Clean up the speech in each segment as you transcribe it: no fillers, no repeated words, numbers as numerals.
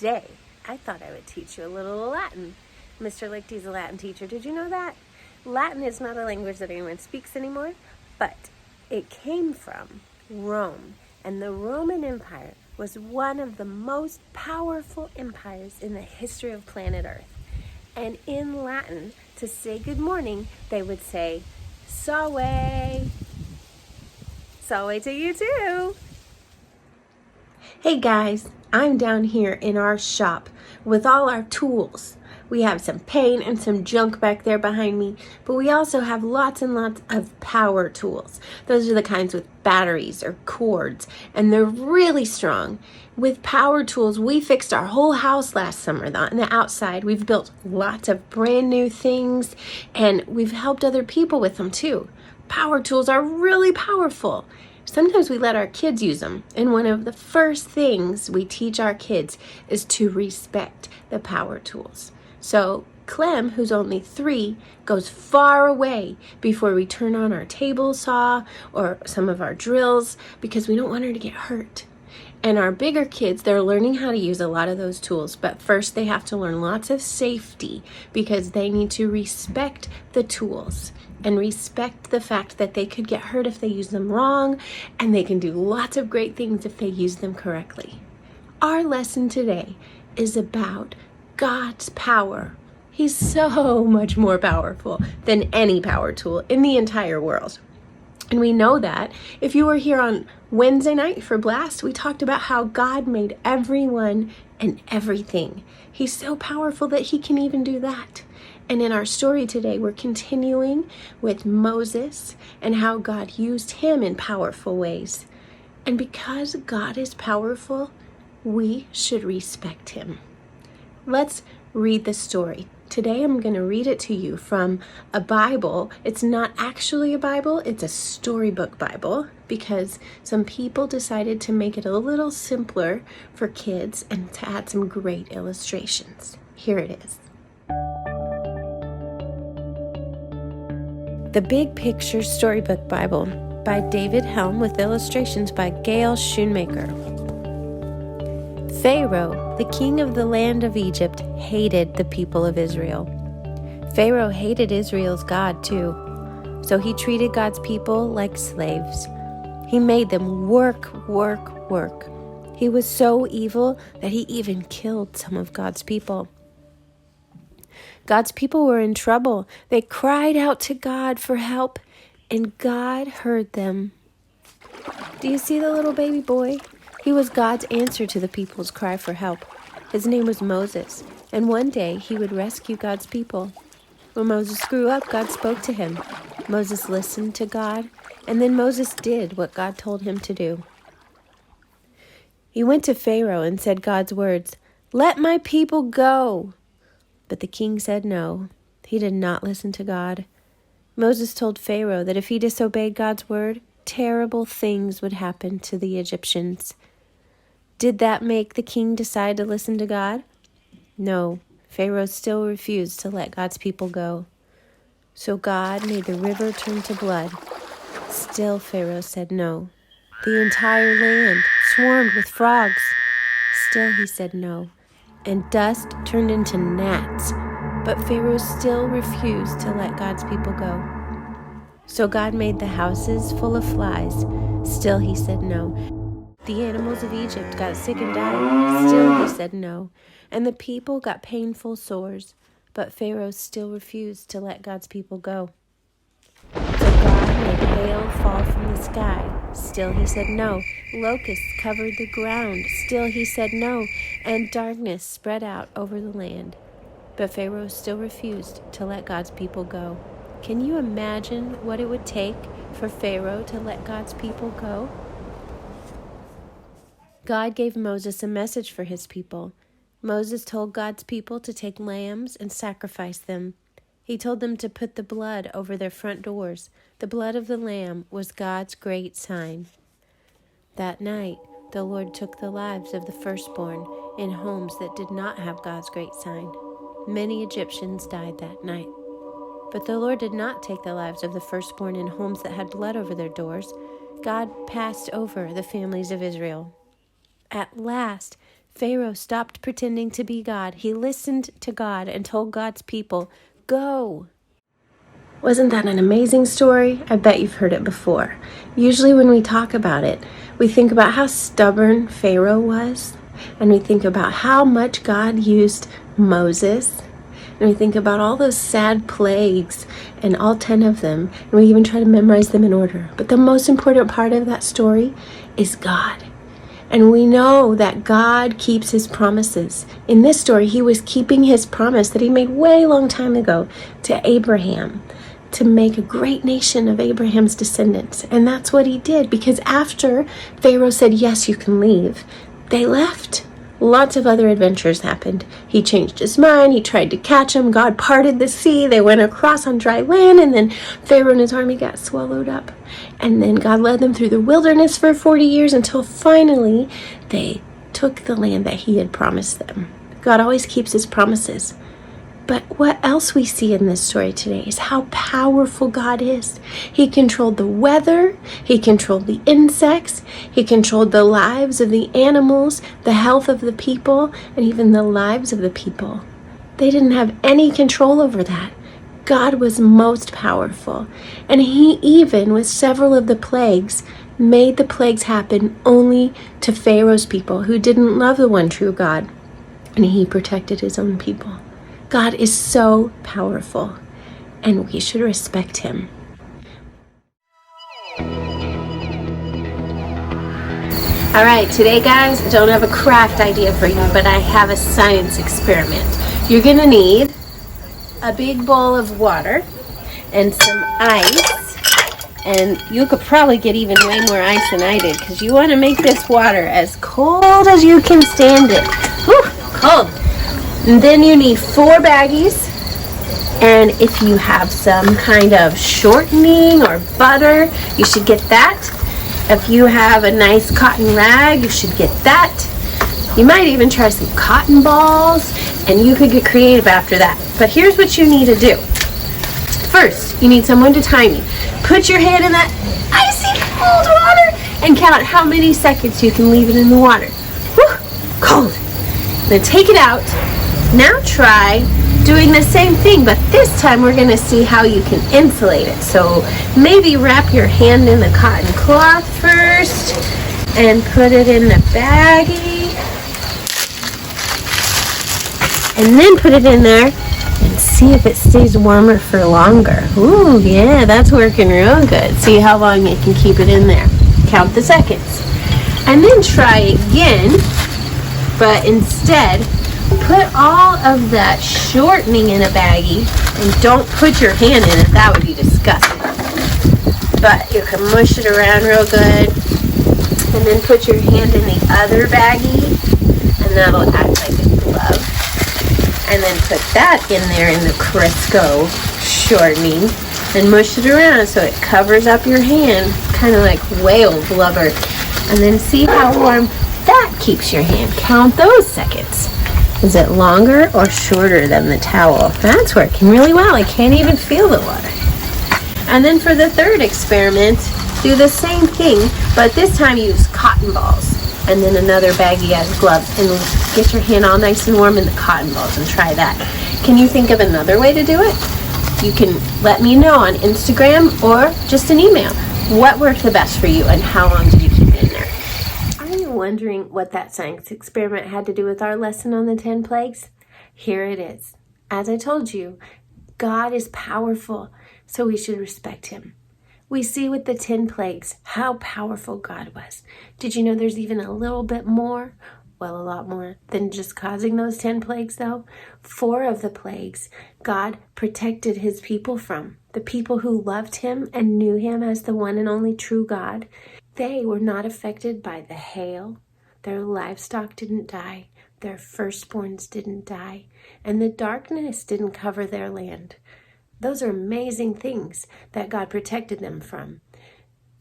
today I thought I would teach you a little Latin. Mr. Lichty's a Latin teacher. Did you know that? Latin is not a language that anyone speaks anymore, but it came from Rome. And the Roman Empire was one of the most powerful empires in the history of planet Earth. And in Latin, to say good morning, they would say, Salve. Salve to you too. Hey guys, I'm down here in our shop with all our tools. We have some paint and some junk back there behind me, but we also have lots and lots of power tools. Those are the kinds with batteries or cords, and they're really strong. With power tools, we fixed our whole house last summer on the outside. We've built lots of brand new things, and we've helped other people with them too. Power tools are really powerful. Sometimes we let our kids use them, and one of the first things we teach our kids is to respect the power tools. So Clem, who's only 3, goes far away before we turn on our table saw or some of our drills because we don't want her to get hurt. And our bigger kids, they're learning how to use a lot of those tools, but first they have to learn lots of safety because they need to respect the tools and respect the fact that they could get hurt if they use them wrong, and they can do lots of great things if they use them correctly. Our lesson today is about God's power. He's so much more powerful than any power tool in the entire world. And we know that. If you were here on Wednesday night for Blast, we talked about how God made everyone and everything. He's so powerful that he can even do that. And in our story today, we're continuing with Moses and how God used him in powerful ways. And because God is powerful, we should respect him. Let's read the story. Today I'm going to read it to you from a Bible. It's not actually a Bible, it's a storybook Bible because some people decided to make it a little simpler for kids and to add some great illustrations. Here it is. The Big Picture Storybook Bible by David Helm with illustrations by Gail Schoonmaker. Pharaoh, the king of the land of Egypt, hated the people of Israel. Pharaoh hated Israel's God too, so he treated God's people like slaves. He made them work. He was so evil that he even killed some of God's people. God's people were in trouble. They cried out to God for help, and God heard them. Do you see the little baby boy? He was God's answer to the people's cry for help. His name was Moses, and one day he would rescue God's people. When Moses grew up, God spoke to him. Moses listened to God, and then Moses did what God told him to do. He went to Pharaoh and said God's words, "Let my people go." But the king said no. He did not listen to God. Moses told Pharaoh that if he disobeyed God's word, terrible things would happen to the Egyptians. Did that make the king decide to listen to God? No, Pharaoh still refused to let God's people go. So God made the river turn to blood. Still Pharaoh said no. The entire land swarmed with frogs. Still he said no. And dust turned into gnats. But Pharaoh still refused to let God's people go. So God made the houses full of flies. Still he said no. The animals of Egypt got sick and died. Still he said no. And the people got painful sores. But Pharaoh still refused to let God's people go. So God made hail fall from the sky. Still he said no. Locusts covered the ground. Still he said no. And darkness spread out over the land. But Pharaoh still refused to let God's people go. Can you imagine what it would take for Pharaoh to let God's people go? God gave Moses a message for his people. Moses told God's people to take lambs and sacrifice them. He told them to put the blood over their front doors. The blood of the lamb was God's great sign. That night, the Lord took the lives of the firstborn in homes that did not have God's great sign. Many Egyptians died that night. But the Lord did not take the lives of the firstborn in homes that had blood over their doors. God passed over the families of Israel. At last, Pharaoh stopped pretending to be God. He listened to God and told God's people, "Go." Wasn't that an amazing story? I bet you've heard it before. Usually when we talk about it, we think about how stubborn Pharaoh was, and we think about how much God used Moses, and we think about all those sad plagues and all 10 of them, and we even try to memorize them in order. But the most important part of that story is God. And we know that God keeps his promises. In this story, he was keeping his promise that he made way long time ago to Abraham, to make a great nation of Abraham's descendants. And that's what he did, because after Pharaoh said, "Yes, you can leave," they left. Lots of other adventures happened. He changed his mind. He tried to catch him. God parted the sea. They went across on dry land, and then Pharaoh and his army got swallowed up. And then God led them through the wilderness for 40 years until finally they took the land that he had promised them. God always keeps his promises. But what else we see in this story today is how powerful God is. He controlled the weather, he controlled the insects, he controlled the lives of the animals, the health of the people, and even the lives of the people. They didn't have any control over that. God was most powerful. And he even, with several of the plagues, made the plagues happen only to Pharaoh's people who didn't love the one true God. And he protected his own people. God is so powerful, and we should respect him. All right, today, guys, I don't have a craft idea for you, but I have a science experiment. You're going to need a big bowl of water and some ice, and you could probably get even way more ice than I did, because you want to make this water as cold as you can stand it. Whew, cold. And then you need 4 baggies, and if you have some kind of shortening or butter, you should get that. If you have a nice cotton rag, you should get that. You might even try some cotton balls, and you could get creative after that. But here's what you need to do. First, you need someone to time you. Put your hand in that icy cold water and count how many seconds you can leave it in the water. Whew, cold. Then take it out. Now try doing the same thing, but this time we're going to see how you can insulate it. So maybe wrap your hand in the cotton cloth first and put it in the baggie. And then put it in there and see if it stays warmer for longer. Ooh, yeah, that's working real good. See how long you can keep it in there. Count the seconds. And then try again, but instead put all of that shortening in a baggie, and don't put your hand in it. That would be disgusting. But you can mush it around real good, and then put your hand in the other baggie, and that'll act like a glove. And then put that in there in the Crisco shortening, and mush it around so it covers up your hand, kind of like whale blubber. And then see how warm that keeps your hand. Count those seconds. Is it longer or shorter than the towel? That's working really well. I can't even feel the water. And then for the third experiment, do the same thing, but this time use cotton balls. And then another baggie as gloves. And get your hand all nice and warm in the cotton balls and try that. Can you think of another way to do it? You can let me know on Instagram or just an email. What worked the best for you and how long did you keep it in there? Wondering what that science experiment had to do with our lesson on the 10 plagues? Here it is. As I told you, God is powerful, so we should respect him. We see with the 10 plagues how powerful God was. Did you know there's even a little bit more? Well, a lot more than just causing those 10 plagues, though. 4 of the plagues God protected his people from. The people who loved him and knew him as the one and only true God. They were not affected by the hail. Their livestock didn't die. Their firstborns didn't die. And the darkness didn't cover their land. Those are amazing things that God protected them from.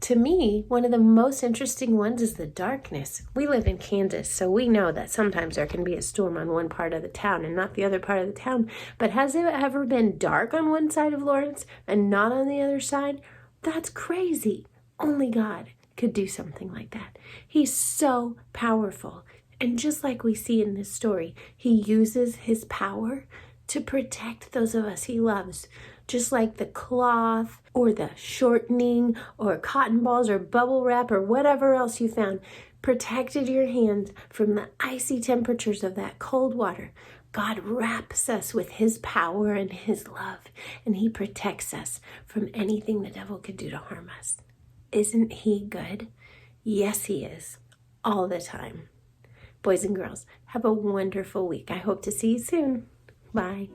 To me, one of the most interesting ones is the darkness. We live in Kansas, so we know that sometimes there can be a storm on one part of the town and not the other part of the town. But has it ever been dark on one side of Lawrence and not on the other side? That's crazy. Only God could do something like that. He's so powerful. And just like we see in this story, he uses his power to protect those of us he loves. Just like the cloth or the shortening or cotton balls or bubble wrap or whatever else you found protected your hands from the icy temperatures of that cold water. God wraps us with his power and his love, and he protects us from anything the devil could do to harm us. Isn't he good? Yes, he is. All the time. Boys and girls, have a wonderful week. I hope to see you soon. Bye.